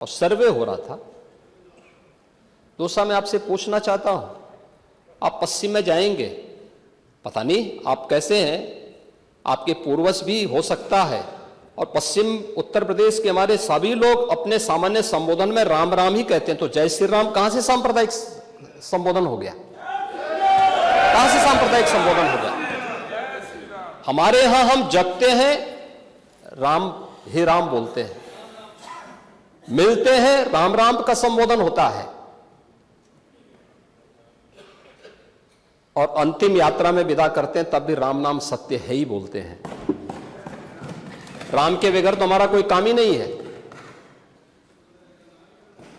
और सर्वे हो रहा था। दोसा मैं आपसे पूछना चाहता हूं, आप पश्चिम में जाएंगे, पता नहीं आप कैसे हैं, आपके पूर्वज भी हो सकता है, और पश्चिम उत्तर प्रदेश के हमारे सभी लोग अपने सामान्य संबोधन में राम राम ही कहते हैं। तो जय श्री राम कहां से सांप्रदायिक संबोधन हो गया? कहां से सांप्रदायिक संबोधन हो गया? हमारे यहां हम जगते हैं, राम ही राम बोलते हैं, मिलते हैं, राम राम का संबोधन होता है, और अंतिम यात्रा में विदा करते हैं तब भी राम नाम सत्य है ही बोलते हैं। राम के बगैर तो हमारा कोई काम ही नहीं है।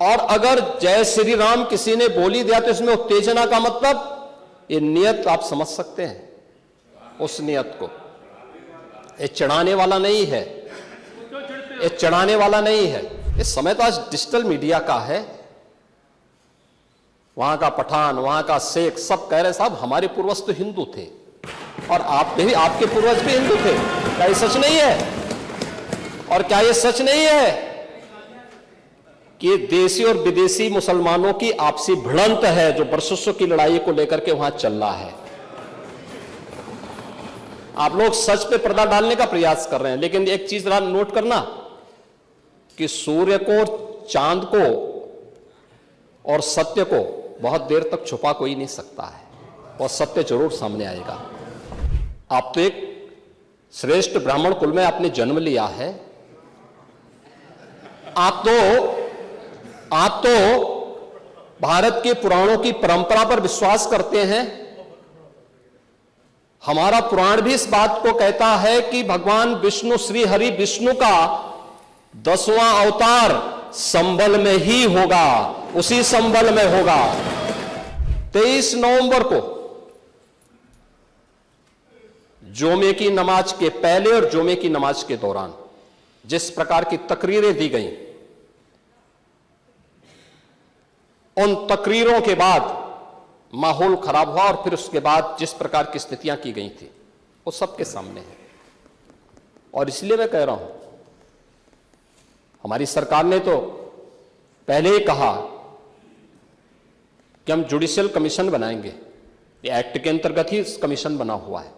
और अगर जय श्री राम किसी ने बोली दिया तो इसमें उत्तेजना का मतलब, ये नियत आप समझ सकते हैं उस नियत को। ये चढ़ाने वाला नहीं है, ये चढ़ाने वाला नहीं है। इस समय तो आज डिजिटल मीडिया का है, वहां का पठान, वहां का शेख सब कह रहे साहब हमारे पूर्वज तो हिंदू थे, और आप भी, आपके पूर्वज भी हिंदू थे। क्या ये सच नहीं है? और क्या ये सच नहीं है कि देशी और विदेशी मुसलमानों की आपसी भिड़ंत है जो वर्षों की लड़ाई को लेकर के वहां चल रहा है? आप लोग सच पे पर्दा डालने का प्रयास कर रहे हैं, लेकिन एक चीज जरा नोट करना कि सूर्य को, चांद को और सत्य को बहुत देर तक छुपा कोई नहीं सकता है, और सत्य जरूर सामने आएगा। आप तो एक श्रेष्ठ ब्राह्मण कुल में आपने जन्म लिया है, आप तो भारत के पुराणों की परंपरा पर विश्वास करते हैं। हमारा पुराण भी इस बात को कहता है कि भगवान विष्णु, श्री हरि विष्णु का 10वां अवतार संबल में ही होगा, उसी संबल में होगा। 23 नवंबर को जोमे की नमाज के पहले और जोमे की नमाज के दौरान जिस प्रकार की तकरीरें दी गई, उन तकरीरों के बाद माहौल खराब हुआ, और फिर उसके बाद जिस प्रकार की स्थितियां की गई थी वो सबके सामने है। और इसलिए मैं कह रहा हूं, हमारी सरकार ने तो पहले ही कहा कि हम जुडिशियल कमीशन बनाएंगे, ये एक्ट के अंतर्गत ही कमीशन बना हुआ है।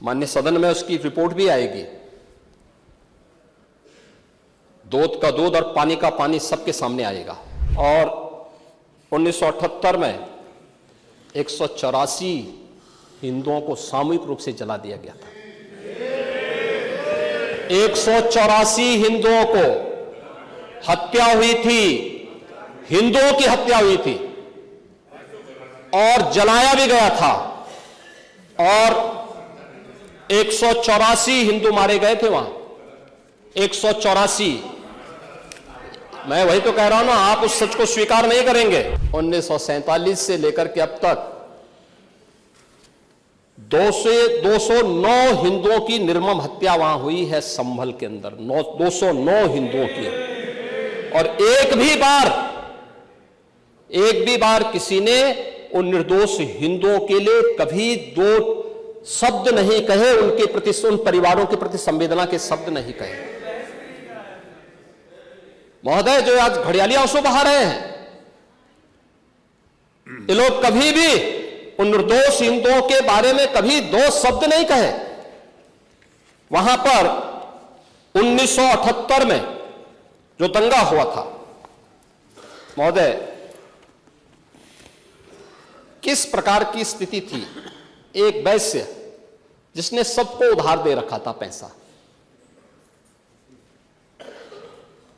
माननीय सदन में उसकी रिपोर्ट भी आएगी। दूध का दूध और पानी का पानी सबके सामने आएगा। और 1978 में 184 हिंदुओं को सामूहिक रूप से जला दिया गया था। 184 हिंदुओं को हत्या हुई थी, हिंदुओं की हत्या हुई थी, और जलाया भी गया था, और 184 हिंदू मारे गए थे वहां। 184। मैं वही तो कह रहा हूं ना, आप उस सच को स्वीकार नहीं करेंगे। 1947 से लेकर के अब तक 209 हिंदुओं की निर्मम हत्या वहां हुई है संभल के अंदर, 209 हिंदुओं की। और एक भी बार किसी ने उन निर्दोष हिंदुओं के लिए कभी दो शब्द नहीं कहे, उनके प्रति, उन परिवारों के प्रति संवेदना के शब्द नहीं कहे। महोदय, जो आज घड़ियाली आंसू बहा रहे हैं, ये लोग कभी भी उन निर्दोष हिंदुओं के बारे में कभी दो शब्द नहीं कहे। वहां पर 1978 में जो दंगा हुआ था, महोदय, किस प्रकार की स्थिति थी? एक वैश्य जिसने सबको उधार दे रखा था पैसा,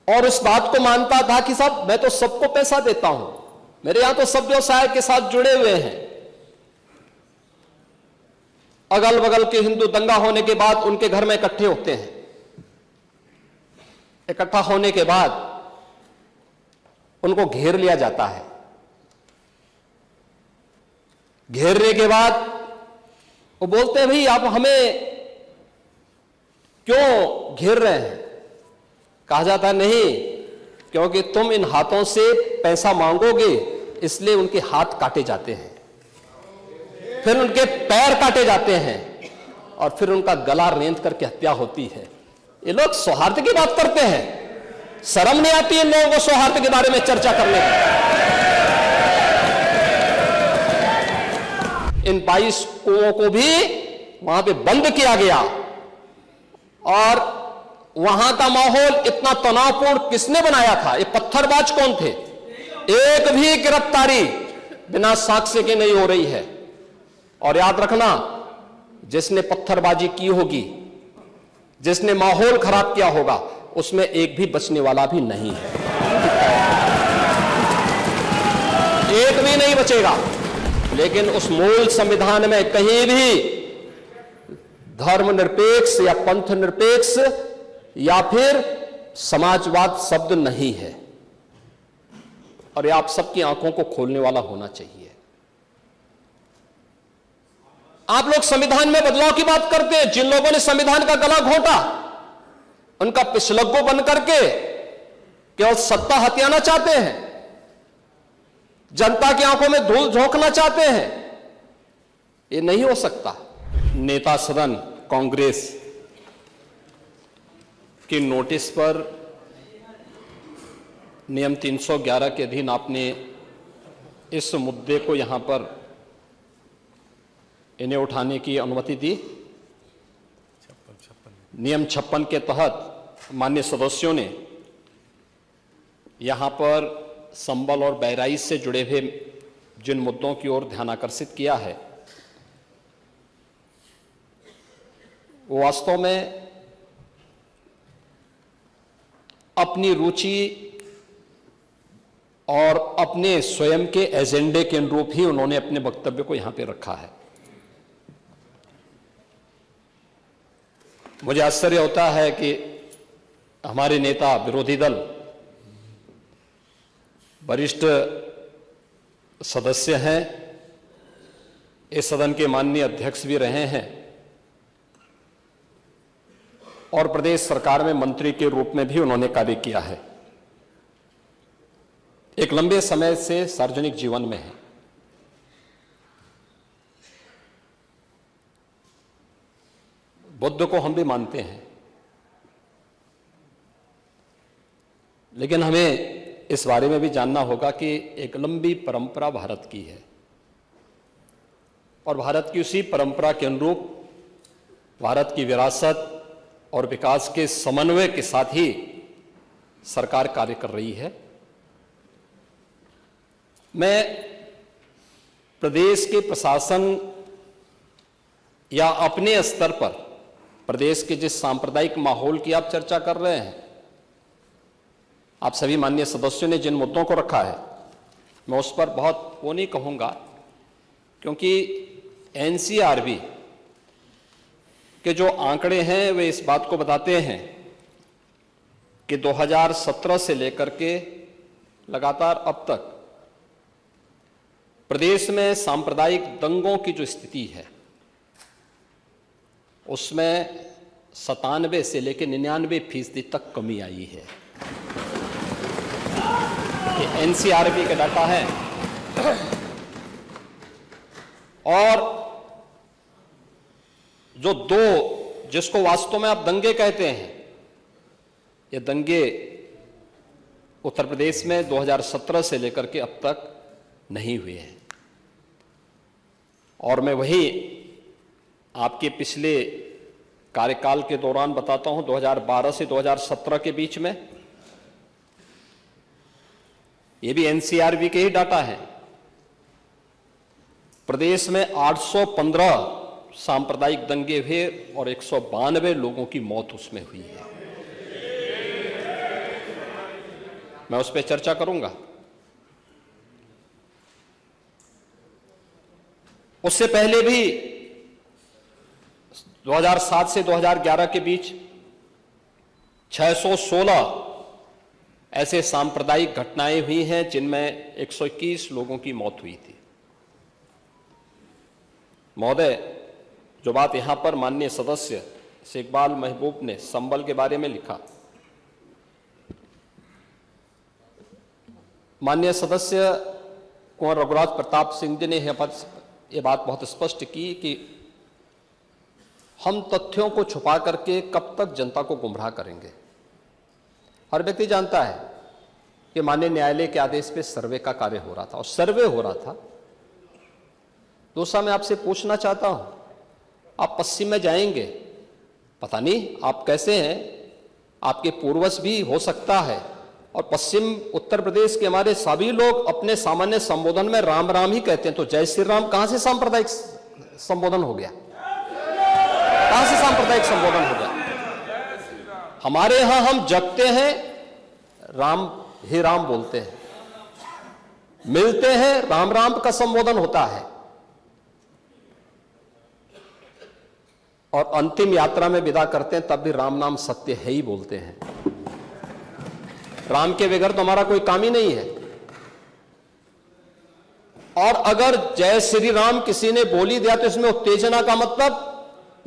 और उस बात को मानता था कि साहब मैं तो सबको पैसा देता हूं, मेरे यहां तो सब व्यवसाय के साथ जुड़े हुए हैं। अगल बगल के हिंदू दंगा होने के बाद उनके घर में इकट्ठे होते हैं। इकट्ठा होने के बाद उनको घेर लिया जाता है। घेरने के बाद वो बोलते हैं, भाई आप हमें क्यों घेर रहे हैं? कहा जाता है, नहीं, क्योंकि तुम इन हाथों से पैसा मांगोगे, इसलिए उनके हाथ काटे जाते हैं, फिर उनके पैर काटे जाते हैं, और फिर उनका गला रेंद करके हत्या होती है। ये लोग सौहार्द की बात करते हैं, शर्म नहीं आती इन लोगों को सौहार्द के बारे में चर्चा करने की? इन 22 कुओं को भी वहां पे बंद किया गया और वहां का माहौल इतना तनावपूर्ण किसने बनाया था? ये पत्थरबाज कौन थे? एक भी गिरफ्तारी बिना साक्ष्य के नहीं हो रही है। और याद रखना, जिसने पत्थरबाजी की होगी, जिसने माहौल खराब किया होगा, उसमें एक भी बचने वाला भी नहीं है, एक भी नहीं बचेगा। लेकिन उस मूल संविधान में कहीं भी धर्मनिरपेक्ष या पंथ निरपेक्ष या फिर समाजवाद शब्द नहीं है। और ये आप सबकी आंखों को खोलने वाला होना चाहिए। आप लोग संविधान में बदलाव की बात करते हैं। जिन लोगों ने संविधान का गला घोंटा, उनका पिछलग्गो बन करके केवल सत्ता हथियाना चाहते हैं, जनता की आंखों में धूल झोंकना चाहते हैं। ये नहीं हो सकता। नेता सदन कांग्रेस के नोटिस पर नियम 311 के अधीन आपने इस मुद्दे को यहां पर इन्हें उठाने की अनुमति दी। नियम 56 के तहत माननीय सदस्यों ने यहां पर संबल और बहराइच से जुड़े हुए जिन मुद्दों की ओर ध्यान आकर्षित किया है, वो वास्तव में अपनी रुचि और अपने स्वयं के एजेंडे के अनुरूप ही उन्होंने अपने वक्तव्य को यहां पे रखा है। मुझे आश्चर्य होता है कि हमारे नेता, विरोधी दल, वरिष्ठ सदस्य हैं, इस सदन के माननीय अध्यक्ष भी रहे हैं और प्रदेश सरकार में मंत्री के रूप में भी उन्होंने कार्य किया है, एक लंबे समय से सार्वजनिक जीवन में है। बुद्ध को हम भी मानते हैं, लेकिन हमें इस बारे में भी जानना होगा कि एक लंबी परंपरा भारत की है और भारत की उसी परंपरा के अनुरूप भारत की विरासत और विकास के समन्वय के साथ ही सरकार कार्य कर रही है। मैं प्रदेश के प्रशासन या अपने स्तर पर प्रदेश के जिस सांप्रदायिक माहौल की आप चर्चा कर रहे हैं, आप सभी माननीय सदस्यों ने जिन मुद्दों को रखा है, मैं उस पर बहुत वो नहीं कहूंगा, क्योंकि एनसीआरबी के जो आंकड़े हैं वे इस बात को बताते हैं कि 2017 से लेकर के लगातार अब तक प्रदेश में सांप्रदायिक दंगों की जो स्थिति है उसमें 97 से लेकर 99% तक कमी आई है। ये एनसीआरबी का डाटा है। और जो दो, जिसको वास्तव में आप दंगे कहते हैं, ये दंगे उत्तर प्रदेश में 2017 से लेकर के अब तक नहीं हुए हैं। और मैं वही आपके पिछले कार्यकाल के दौरान बताता हूं, 2012 से 2017 के बीच में, ये भी एनसीआरबी के ही डाटा है, प्रदेश में 815 सांप्रदायिक दंगे हुए और 192 लोगों की मौत उसमें हुई है। मैं उस पर चर्चा करूंगा। उससे पहले भी 2007 से 2011 के बीच 616 ऐसे सांप्रदायिक घटनाएं हुई हैं जिनमें 121 लोगों की मौत हुई थी। महोदय, जो बात यहां पर माननीय सदस्य शेखबाल महबूब ने संबल के बारे में लिखा, माननीय सदस्य कुंवर रघुराज प्रताप सिंह जी ने यह बात बहुत स्पष्ट की कि हम तथ्यों को छुपा करके कब तक जनता को गुमराह करेंगे। हर व्यक्ति जानता है कि माननीय न्यायालय के आदेश पे सर्वे का कार्य हो रहा था, और सर्वे हो रहा था। दोस्तों, मैं आपसे पूछना चाहता हूं, आप पश्चिम में जाएंगे, पता नहीं आप कैसे हैं, आपके पूर्वज भी हो सकता है, और पश्चिम उत्तर प्रदेश के हमारे सभी लोग अपने सामान्य संबोधन में राम राम ही कहते हैं। तो जय श्री राम कहां से सांप्रदायिक संबोधन हो गया? कहां से सांप्रदायिक संबोधन हो गया? हमारे यहां हम जगते हैं, राम ही राम बोलते हैं, मिलते हैं, राम राम का संबोधन होता है, और अंतिम यात्रा में विदा करते हैं तब भी राम नाम सत्य है ही बोलते हैं। राम के बगैर तो हमारा कोई काम ही नहीं है। और अगर जय श्री राम किसी ने बोली दिया तो इसमें उत्तेजना का मतलब,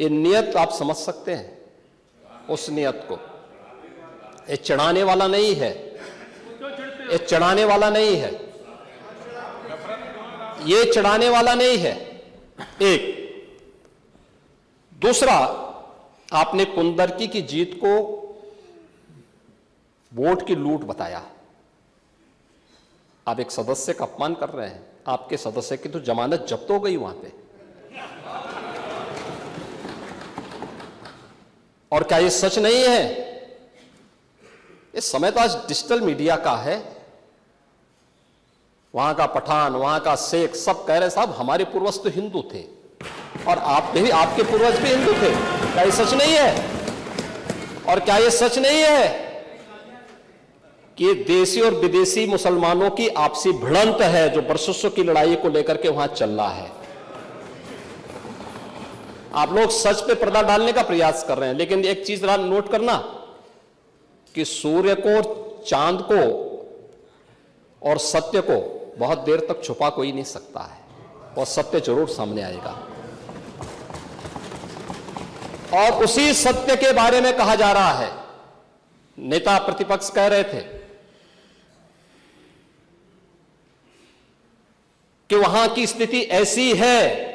ये नियत आप समझ सकते हैं उस नियत को। ये चढ़ाने वाला नहीं है, ये चढ़ाने वाला नहीं है, ये चढ़ाने वाला नहीं है। एक दूसरा, आपने कुंदरकी की जीत को वोट की लूट बताया। आप एक सदस्य का अपमान कर रहे हैं। आपके सदस्य की तो जमानत जब्त हो गई वहां पे। और क्या ये सच नहीं है? इस समय तो आज डिजिटल मीडिया का है, वहां का पठान, वहां का शेख सब कह रहे साहब हमारे पूर्वज तो हिंदू थे, और आप भी, आपके पूर्वज भी हिंदू थे। क्या ये सच नहीं है? और क्या ये सच नहीं है कि देशी और विदेशी मुसलमानों की आपसी भिड़ंत है, जो वर्षों की लड़ाई को लेकर के वहां चल रहा है? आप लोग सच पे पर्दा डालने का प्रयास कर रहे हैं, लेकिन एक चीज नोट करना कि सूर्य को, चांद को और सत्य को बहुत देर तक छुपा कोई नहीं सकता है, और सत्य जरूर सामने आएगा। और उसी सत्य के बारे में कहा जा रहा है। नेता प्रतिपक्ष कह रहे थे कि वहां की स्थिति ऐसी है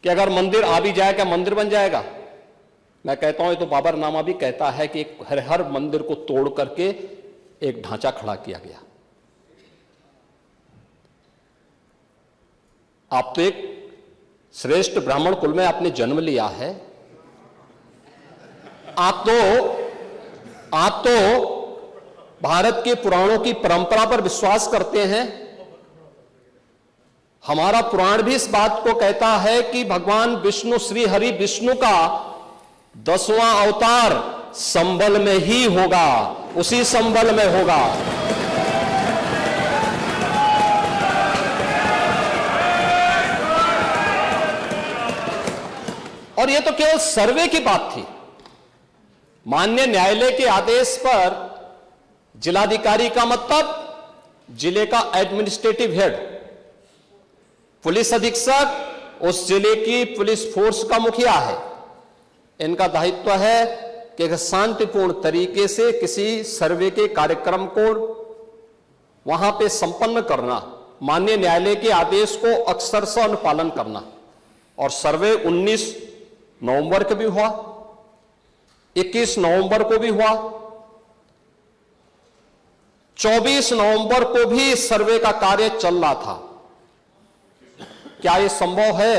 कि अगर मंदिर आ भी जाएगा, मंदिर बन जाएगा। मैं कहता हूं, ये तो बाबरनामा भी कहता है कि हर मंदिर को तोड़ करके एक ढांचा खड़ा किया गया। आप तो एक श्रेष्ठ ब्राह्मण कुल में आपने जन्म लिया है। आप तो भारत के पुराणों की परंपरा पर विश्वास करते हैं। हमारा पुराण भी इस बात को कहता है कि भगवान विष्णु, श्री हरि विष्णु का 10वां अवतार संबल में ही होगा, उसी संबल में होगा। और यह तो केवल सर्वे की बात थी। माननीय न्यायालय के आदेश पर जिलाधिकारी का मतलब जिले का एडमिनिस्ट्रेटिव हेड, पुलिस अधीक्षक उस जिले की पुलिस फोर्स का मुखिया है। इनका दायित्व है कि शांतिपूर्ण तरीके से किसी सर्वे के कार्यक्रम को वहां पे संपन्न करना, माननीय न्यायालय के आदेश को अक्षरशः अनुपालन करना। और सर्वे 19 नवंबर को भी हुआ, 21 नवंबर को भी हुआ, 24 नवंबर को भी सर्वे का कार्य चल रहा था। क्या यह संभव है?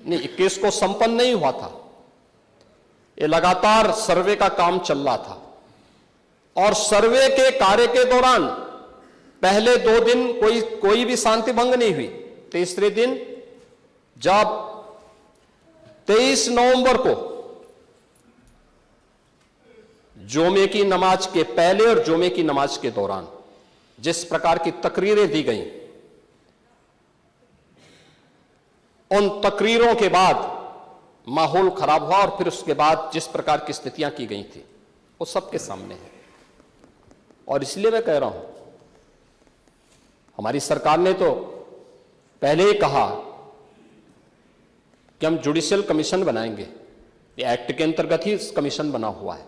नहीं, 21 को संपन्न नहीं हुआ था। ये लगातार सर्वे का काम चल रहा था। और सर्वे के कार्य के दौरान पहले 2 दिन कोई भी शांति भंग नहीं हुई। तीसरे दिन जब 23 नवंबर को जुमे की नमाज के पहले और जुमे की नमाज के दौरान जिस प्रकार की तकरीरें दी गईं, उन तकरीरों के बाद माहौल खराब हुआ, और फिर उसके बाद जिस प्रकार की स्थितियां की गई थी वो सबके सामने है। और इसलिए मैं कह रहा हूं, हमारी सरकार ने तो पहले ही कहा कि हम जुडिशियल कमीशन बनाएंगे। ये एक्ट के अंतर्गत ही कमीशन बना हुआ है।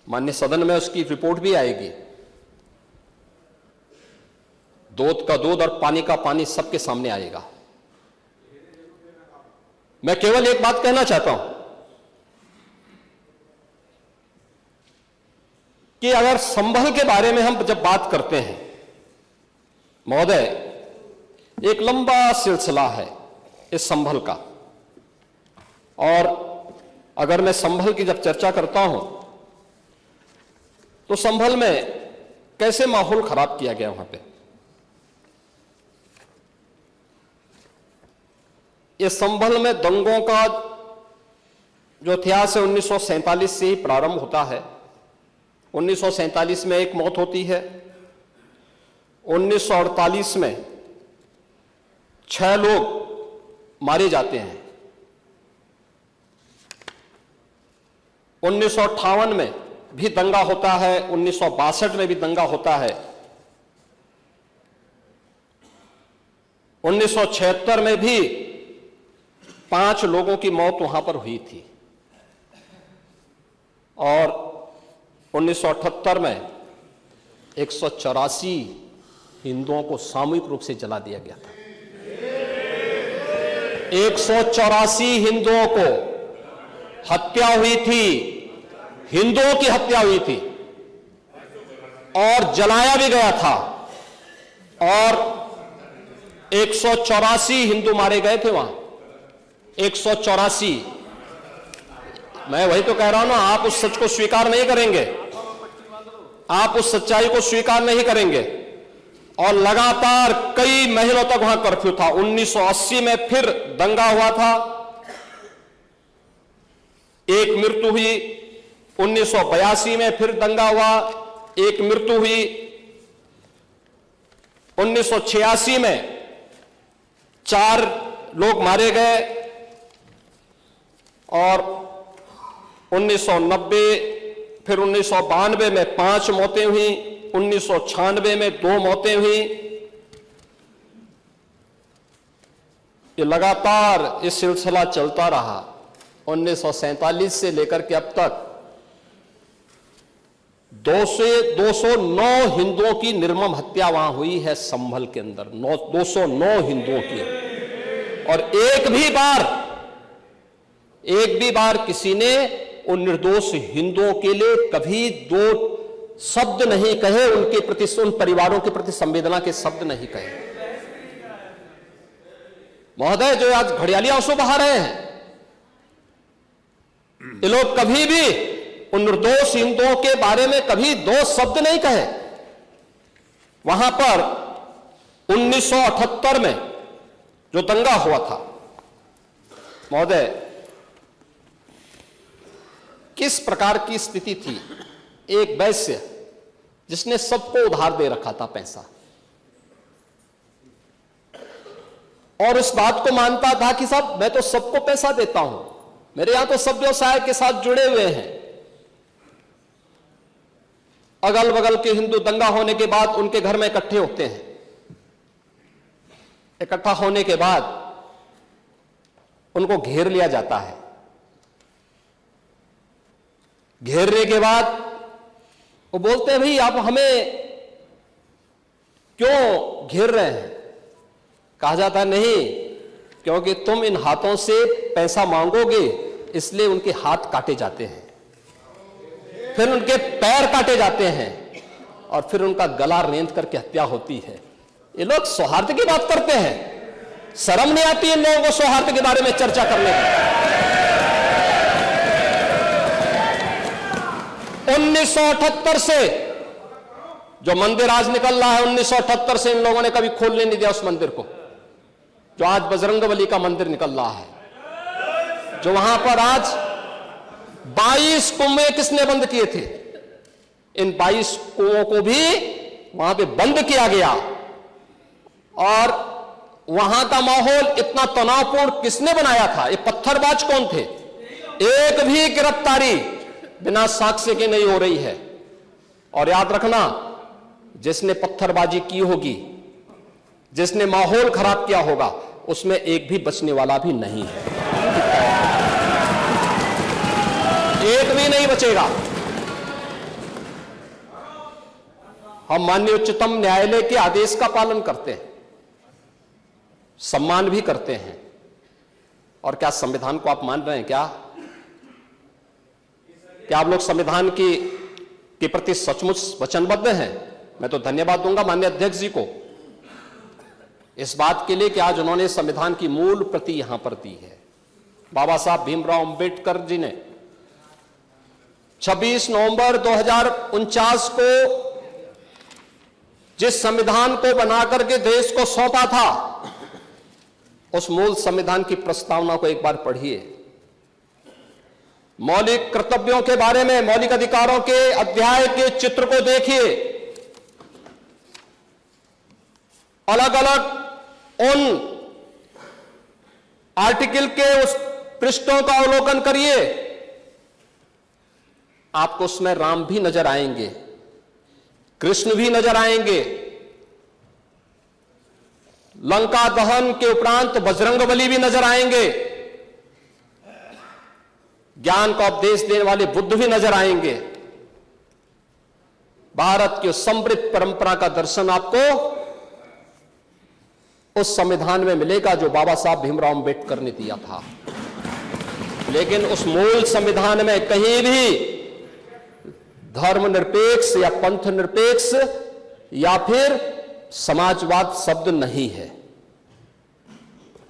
माननीय सदन में उसकी रिपोर्ट भी आएगी। दूध का दूध और पानी का पानी सबके सामने आएगा। मैं केवल एक बात कहना चाहता हूं कि अगर संभल के बारे में हम जब बात करते हैं महोदय, एक लंबा सिलसिला है इस संभल का, और अगर मैं संभल की जब चर्चा करता हूं तो संभल में कैसे माहौल खराब किया गया वहां पे। ये संभल में दंगों का जो इतिहास है 1947 से ही प्रारंभ होता है। 1947 में एक मौत होती है, 1948 में 6 लोग मारे जाते हैं, 1958 में भी दंगा होता है, 1962 में भी दंगा होता है, 1976 में भी 5 लोगों की मौत वहां पर हुई थी, और 1978 में 184 हिंदुओं को सामूहिक रूप से जला दिया गया था। 184 हिंदुओं को हत्या हुई थी, हिंदुओं की हत्या हुई थी और जलाया भी गया था, और 184 हिंदू मारे गए थे वहां। 184। मैं वही तो कह रहा हूं ना, आप उस सच को स्वीकार नहीं करेंगे, आप उस सच्चाई को स्वीकार नहीं करेंगे, और लगातार कई महीनों तक वहां कर्फ्यू था। 1980 में फिर दंगा हुआ था, एक मृत्यु हुई। 1982 में फिर दंगा हुआ, एक मृत्यु हुई। 1986 में 4 लोग मारे गए, और 1990 फिर 1992 में 5 मौतें हुई, 1996 में 2 मौतें हुई। ये लगातार ये सिलसिला चलता रहा 1947 से लेकर के अब तक। 209 हिंदुओं की निर्मम हत्या वहां हुई है संभल के अंदर, 209 हिंदुओं की, और एक भी बार किसी ने उन निर्दोष हिंदुओं के लिए कभी 2 शब्द नहीं कहे, उनके प्रति, उन परिवारों के प्रति संवेदना के शब्द नहीं कहे। महोदय, जो आज घड़ियाली आंसू बहा रहे हैं, ये लोग कभी भी उन निर्दोष हिंदुओं के बारे में कभी 2 शब्द नहीं कहे। वहां पर 1978 में जो दंगा हुआ था महोदय, किस प्रकार की स्थिति थी। एक वैश्य जिसने सबको उधार दे रखा था पैसा, और उस बात को मानता था कि साहब मैं तो सबको पैसा देता हूं, मेरे यहां तो सब व्यवसाय के साथ जुड़े हुए हैं। अगल बगल के हिंदू दंगा होने के बाद उनके घर में इकट्ठे होते हैं। इकट्ठा होने के बाद उनको घेर लिया जाता है। घेरने के बाद वो बोलते हैं, भाई आप हमें क्यों घेर रहे हैं। कहा जाता है, नहीं, क्योंकि तुम इन हाथों से पैसा मांगोगे, इसलिए उनके हाथ काटे जाते हैं, फिर उनके पैर काटे जाते हैं, और फिर उनका गला रेंत करके हत्या होती है। ये लोग सौहार्द की बात करते हैं, शर्म नहीं आती इन लोगों को सौहार्द के बारे में चर्चा करने की। 1978 से जो मंदिर आज निकल रहा है, 1978 से इन लोगों ने कभी खोलने नहीं दिया उस मंदिर को, जो आज बजरंगबली का मंदिर निकल रहा है, जो वहां पर आज 22 कुएं किसने बंद किए थे। इन 22 कुओं को भी वहां पे बंद किया गया, और वहां का माहौल इतना तनावपूर्ण किसने बनाया था। ये पत्थरबाज कौन थे। एक भी गिरफ्तारी बिना साक्ष्य के नहीं हो रही है। और याद रखना, जिसने पत्थरबाजी की होगी, जिसने माहौल खराब किया होगा, उसमें एक भी बचने वाला भी नहीं है, एक भी नहीं बचेगा। हम माननीय उच्चतम न्यायालय के आदेश का पालन करते हैं, सम्मान भी करते हैं। और क्या संविधान को आप मान रहे हैं क्या? क्या आप लोग संविधान की के प्रति सचमुच वचनबद्ध हैं। मैं तो धन्यवाद दूंगा माननीय अध्यक्ष जी को इस बात के लिए कि आज उन्होंने संविधान की मूल प्रति यहां पर दी है। बाबा साहब भीमराव अंबेडकर जी ने 26 नवंबर 2049 को जिस संविधान को बनाकर के देश को सौंपा था, उस मूल संविधान की प्रस्तावना को एक बार पढ़िए। मौलिक कर्तव्यों के बारे में, मौलिक अधिकारों के अध्याय के चित्र को देखिए। अलग अलग उन आर्टिकल के उस पृष्ठों का अवलोकन करिए, आपको उसमें राम भी नजर आएंगे, कृष्ण भी नजर आएंगे। लंका दहन के उपरांत बजरंगबली भी नजर आएंगे, ज्ञान का उपदेश देने वाले बुद्ध भी नजर आएंगे। भारत की समृद्ध परंपरा का दर्शन आपको उस संविधान में मिलेगा जो बाबा साहब भीमराव अंबेडकर ने दिया था। लेकिन उस मूल संविधान में कहीं भी धर्मनिरपेक्ष या पंथ निरपेक्ष या फिर समाजवाद शब्द नहीं है,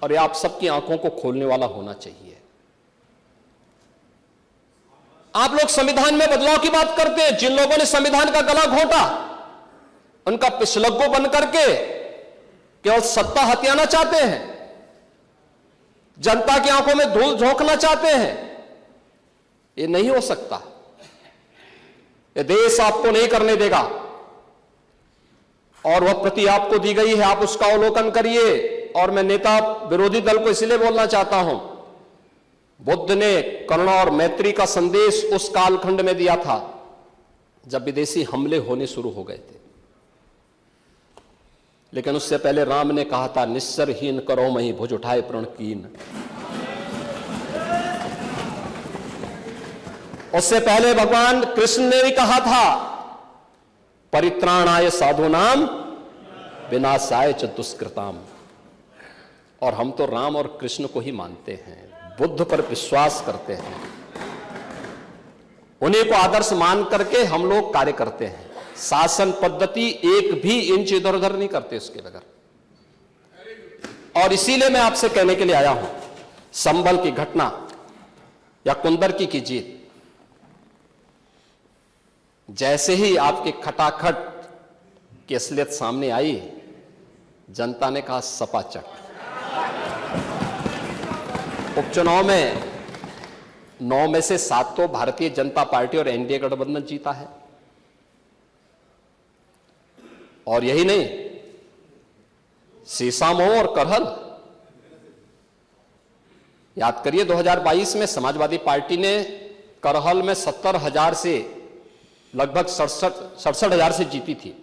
और यह आप सबकी आंखों को खोलने वाला होना चाहिए। आप लोग संविधान में बदलाव की बात करते हैं। जिन लोगों ने संविधान का गला घोंटा, उनका पिछलग्गू बन करके केवल सत्ता हथियाना चाहते हैं, जनता की आंखों में धूल झोंकना चाहते हैं। यह नहीं हो सकता, यह देश आपको नहीं करने देगा, और वह प्रति आपको दी गई है, आप उसका अवलोकन करिए। और मैं नेता विरोधी दल को इसलिए बोलना चाहता हूं, बुद्ध ने करुणा और मैत्री का संदेश उस कालखंड में दिया था जब विदेशी हमले होने शुरू हो गए थे। लेकिन उससे पहले राम ने कहा था, निस्सरहीन करो मही भुज उठाए प्रण कीन। उससे पहले भगवान कृष्ण ने भी कहा था, परित्राणाय साधूनाम विनाशाय च दुष्कृताम। और हम तो राम और कृष्ण को ही मानते हैं, बुद्ध पर विश्वास करते हैं, उन्हीं को आदर्श मान करके हम लोग कार्य करते हैं। शासन पद्धति एक भी इंच इधर उधर नहीं करते उसके बगैर। और इसीलिए मैं आपसे कहने के लिए आया हूं, संभल की घटना या कुंदरकी की जीत, जैसे ही आपके खटाखट की असलियत सामने आई, जनता ने कहा सपाचट। उपचुनाव में 9 में से 7 तो भारतीय जनता पार्टी और एनडीए गठबंधन जीता है। और यही नहीं, सीसामऊ और करहल, याद करिए 2022 में समाजवादी पार्टी ने करहल में 70,000 से लगभग 67,000 से जीती थी।